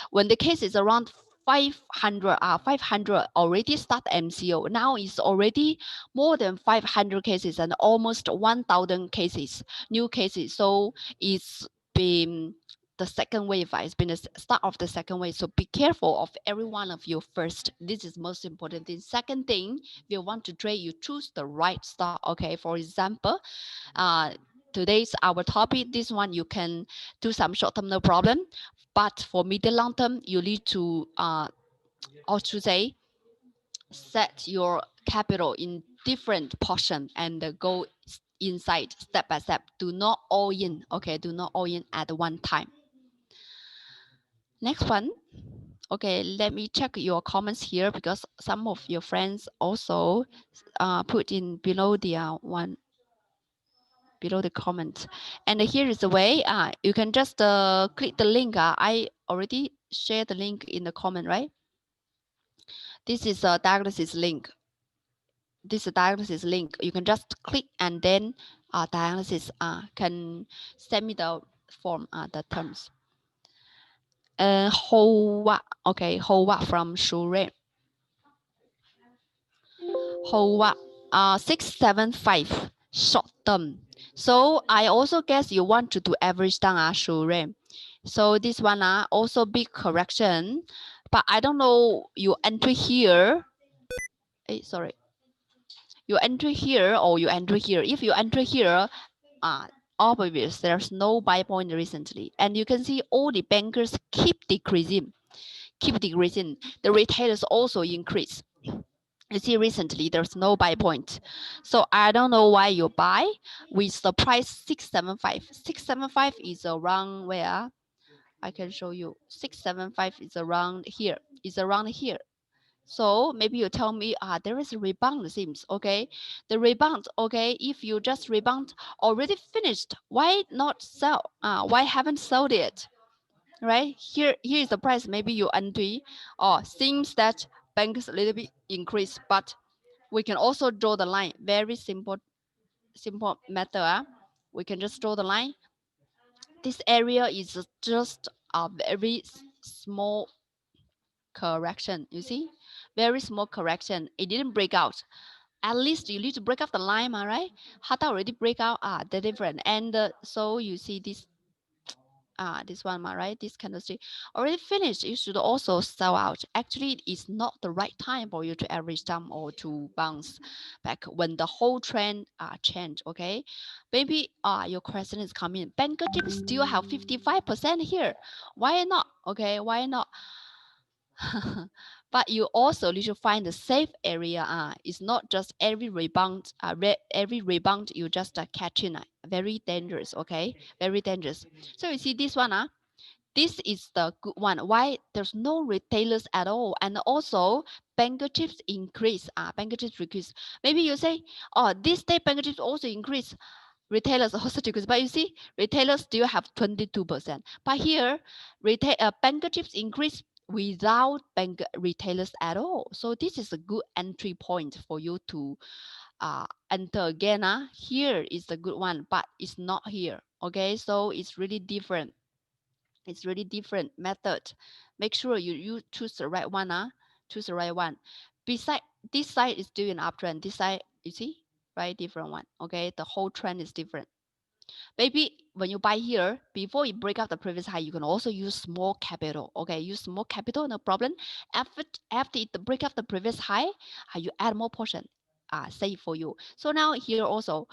when the case is around 500, 500 already start MCO. Now it's already more than 500 cases and almost 1,000 cases, new cases. So it's been the second wave. It's been the start of the second wave. So be careful of every one of you first. This is most important thing. Second thing, if you want to trade, you choose the right stock. Okay, for example, today's our topic. This one you can do some short term, no problem. But for medium long term, you need to or to say, set your capital in different portion and go inside step by step. Do not all in. Okay, do not all in at one time. Next one. Okay, let me check your comments here, because some of your friends also put in below the one, below the comment. And here is the way. You can just click the link. I already shared the link in the comment, right? This is a diagnosis link. This is a diagnosis link. You can just click and then diagnosis can send me the form, the terms. Hoa, okay, Hoa from Shure. Hoa, 675 short term. So I also guess you want to do average down, Shure. So this one also big correction, but I don't know you enter here. Sorry. You enter here or you enter here. If you enter here, obvious there's no buy point recently, and you can see all the bankers keep decreasing. The retailers also increase. You see recently there's no buy point, so I don't know why you buy with the price 675. 675 is around where I can show you. 675 is around here. So maybe you tell me, there is a rebound, it seems, okay? The rebound, okay, if you just rebound already finished, why not sell? Why haven't sold it, right? Here is the price, maybe you entry, or seems that banks a little bit increase, but we can also draw the line. Very simple matter. We can just draw the line. This area is just a very small correction, you see? Very small correction. It didn't break out. At least you need to break out the line, right? Hata already break out the different. And so you see this This one, right? This candlestick already finished. You should also sell out. Actually, it's not the right time for you to average down or to bounce back when the whole trend change. Okay, maybe your question is coming. Banker chips still have 55% here. Why not? Okay, why not? But you also need to find the safe area. It's not just every rebound. Every rebound you just catching. Very dangerous. Okay, very dangerous. So you see this one. This is the good one. Why there's no retailers at all, and also banker chips increase. Banker chips increase. Maybe you say, oh, this day banker chips also increase. Retailers also decrease, but you see, retailers still have 22%. But here, banker chips increase without bank retailers at all. So this is a good entry point for you to enter again. Here is the good one, but it's not here. Okay, so it's really different. It's really different method. Make sure you choose the right one. Choose the right one. Beside this side is still an uptrend. This side, you see, right? Different one. Okay, the whole trend is different. Maybe when you buy here, before you break up the previous high, you can also use small capital. Okay, use small capital, no problem. After it break up the previous high, you add more portion. Safe for you. So now here also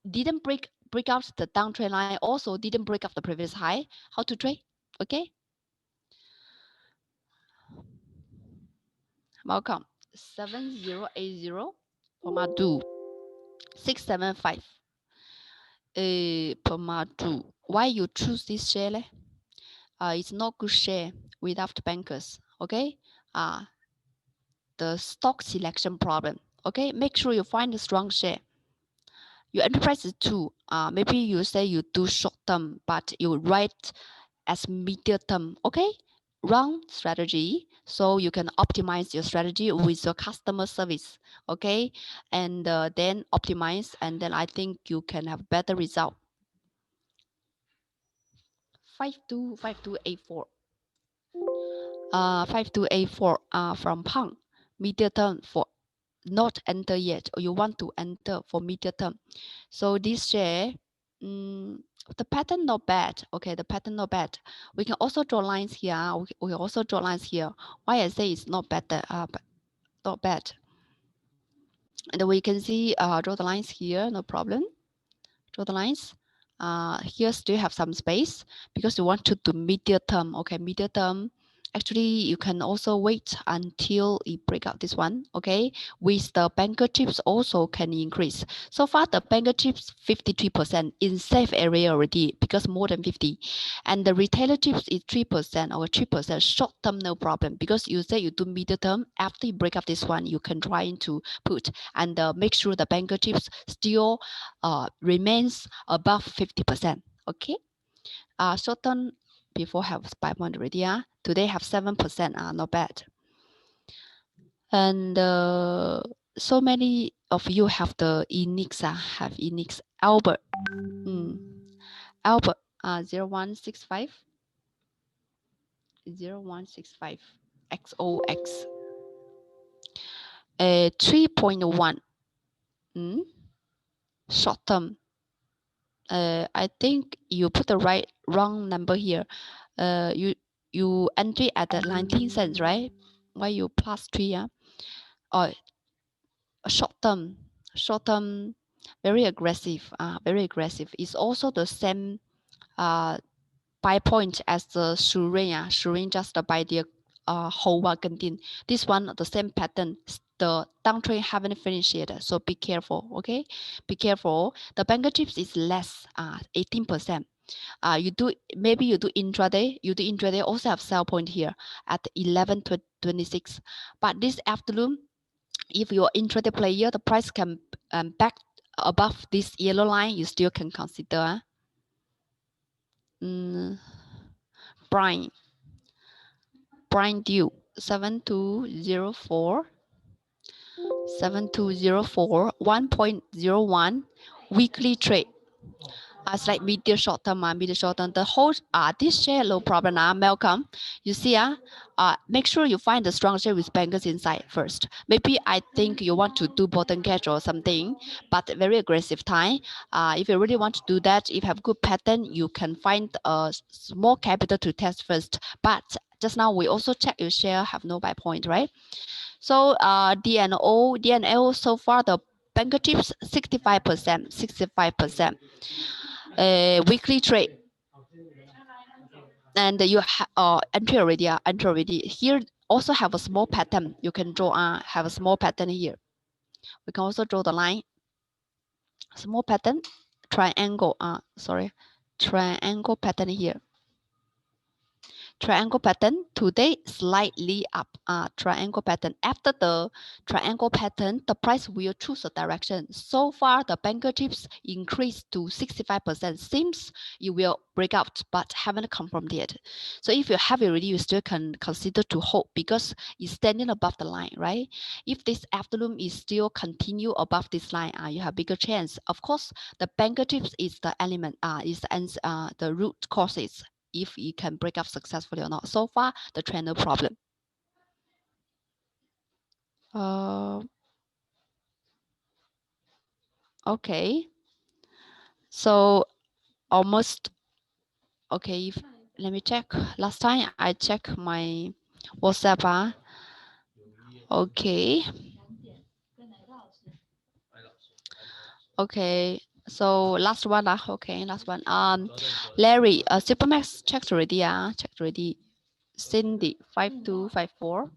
didn't break out the downtrend line. Also didn't break up the previous high. How to trade? Okay. Welcome. 7080 Pomadu 675. Pomadu. Why you choose this share? It's not good share without bankers. Okay. The stock selection problem. Okay. Make sure you find a strong share. Your enterprise is too. Maybe you say you do short term, but you write as medium term. Okay. Wrong strategy, so you can optimize your strategy with your customer service. Okay, and then optimize, and then I think you can have better result. 528284 5284 from Pang. Medium term for not enter yet, or you want to enter for medium term. So this share, the pattern not bad. Okay, the pattern not bad. We can also draw lines here. We can also draw lines here. Why I say it's not better, but not bad. And we can see draw the lines here, no problem. Draw the lines. Here still have some space because you want to do medium term. Okay, medium term. Actually, you can also wait until it break out this one. Okay, with the banker chips also can increase. So far, the banker chips 53% in safe area already because more than 50, and the retailer chips is 3% or 3% short term, no problem because you say you do medium term. After you break up this one, you can try to put and make sure the banker chips still remains above 50%. Okay, short term before have 5 months already. Today have 7%. Not bad. And so many of you have the Enix. Have Enix. Albert. Albert. 0165. 0165. XOX. 3.1. Short term. I think you put the wrong number here. You entry at the 19 cents, right? Why you plus 3? Or short term, very aggressive. Very aggressive. It's also the same buy point as the Shurin. Shurin just buy the whole Wagendin. This one the same pattern. The downtrend haven't finished yet, so be careful. Okay, be careful. The banker chips is less, 18%. Maybe you do intraday. You do intraday also have sell point here at 11:26. But this afternoon, if you're intraday player, the price can back above this yellow line. You still can consider. Brian Dew 7204 1.01 weekly trade. It's like medium short term, medium short term. The whole this share low problem. Malcolm, you see, make sure you find the strong share with bankers inside first. Maybe I think you want to do bottom catch or something, but very aggressive time. If you really want to do that, if you have good pattern, you can find a small capital to test first. But just now we also check your share have no buy point, right? So DNO so far the banker chips 65%, 65%. Weekly trade, and you have entry already. Entry already here. Also have a small pattern. You can draw. Have a small pattern here. We can also draw the line. Small pattern, triangle. Sorry, triangle pattern here. Triangle pattern today slightly up. Triangle pattern. After the triangle pattern, the price will choose a direction. So far, the banker chips increased to 65%. Seems you will break out, but haven't confirmed yet. So if you have it already, you still can consider to hold because it's standing above the line, right? If this afternoon is still continue above this line, you have bigger chance. Of course, the banker chips is the element. Is the root causes if it can break up successfully or not. So far, the trend no problem. Okay. So almost okay. Let me check. Last time I check my WhatsApp. Okay. Okay. So last one. Okay, last one. Larry, Supermax checked already. Checked already. Cindy 5254.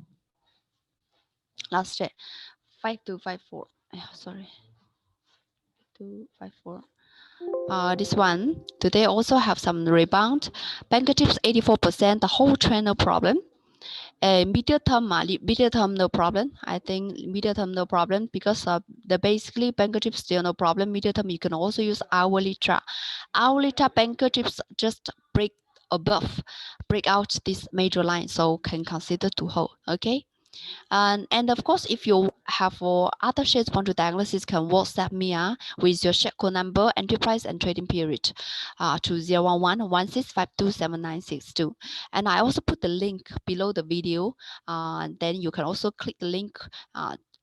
Last check 5254. Sorry. 254. This one today also have some rebound. Banker chips 84%. The whole trend no problem. Medium term no problem. I think medium term no problem because the basically banker chips still no problem. Medium term you can also use hourly chart. Hourly chart banker chips just break out this major line, so can consider to hold. Okay. And of course, if you have other shares want to diagnosis, can WhatsApp me with your share code number, entry price, and trading period to 011-1652-7962. And I also put the link below the video. Then you can also click the link.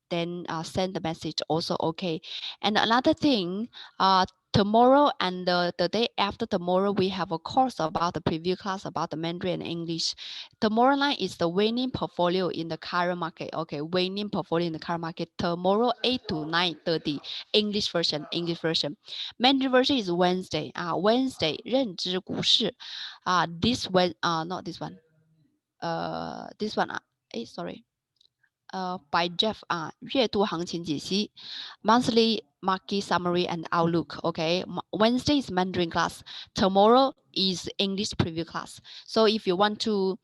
Then send the message also okay. And another thing, tomorrow and the day after tomorrow, we have a course about the preview class about the Mandarin and English. Tomorrow night is the winning portfolio in the current market. Okay, winning portfolio in the current market. Tomorrow 8 to 9:30. English version. Mandarin version is Wednesday. Wednesday 认知股市. This one. Not this one. This one. Sorry. By Jeff 月度行情解析 monthly market summary and outlook. Okay, Wednesday is Mandarin class, tomorrow is English preview class. So if you want to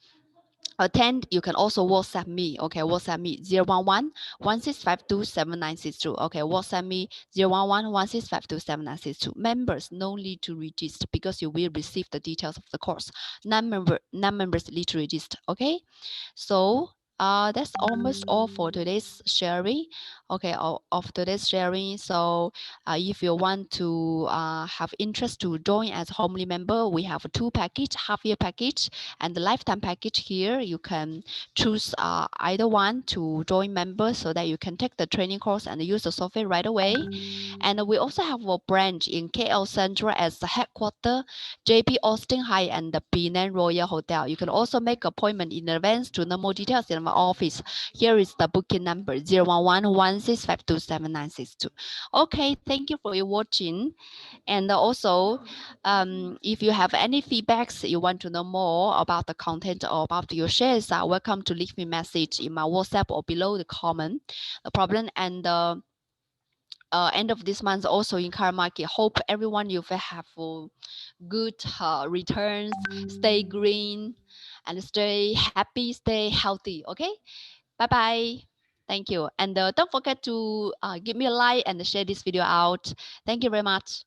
attend, you can also WhatsApp me. Okay, WhatsApp me 011-1652-7962. Okay, WhatsApp me 011-1652-7962. Members no need to register because you will receive the details of the course. Non-members need to register. Okay, so that's almost all for today's sharing. Okay, of today's sharing. So if you want to have interest to join as Homely member, we have a 2 package, half-year package and the lifetime package here. You can choose either one to join member so that you can take the training course and use the software right away. And we also have a branch in KL Central as the headquarters, JP Austin High and the Penang Royal Hotel. You can also make appointment in advance to know more details in our office. Here is the booking number 011-1652-7962. Okay, thank you for your watching. And also, if you have any feedbacks, you want to know more about the content or about your shares, welcome to leave me a message in my WhatsApp or below the comment. No problem. And end of this month also in current market, hope everyone you will have good returns, stay green and stay happy, stay healthy. Okay, bye bye. Thank you. And don't forget to give me a like and share this video out. Thank you very much.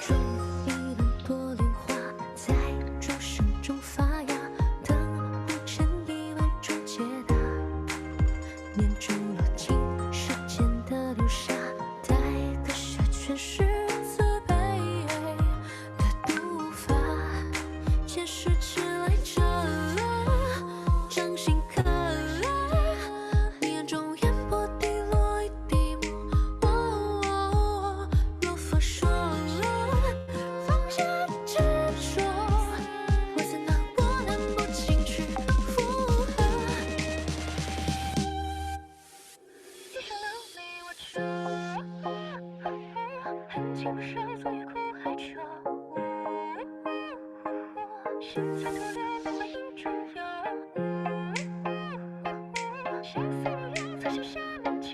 种一轮朵莲花，在钟声中发芽，等无千意外中解答，念珠落进时间的流沙，带的下全是慈悲的读法，前世迟来者了，掌心刻了，你眼中烟波滴落一滴墨，若佛说了，放下执着，我怎能不轻去附和？一生能你我求，恨情不舍，昨夜苦海愁。现在徒留不回忆中有，相思无缘，才写下难求。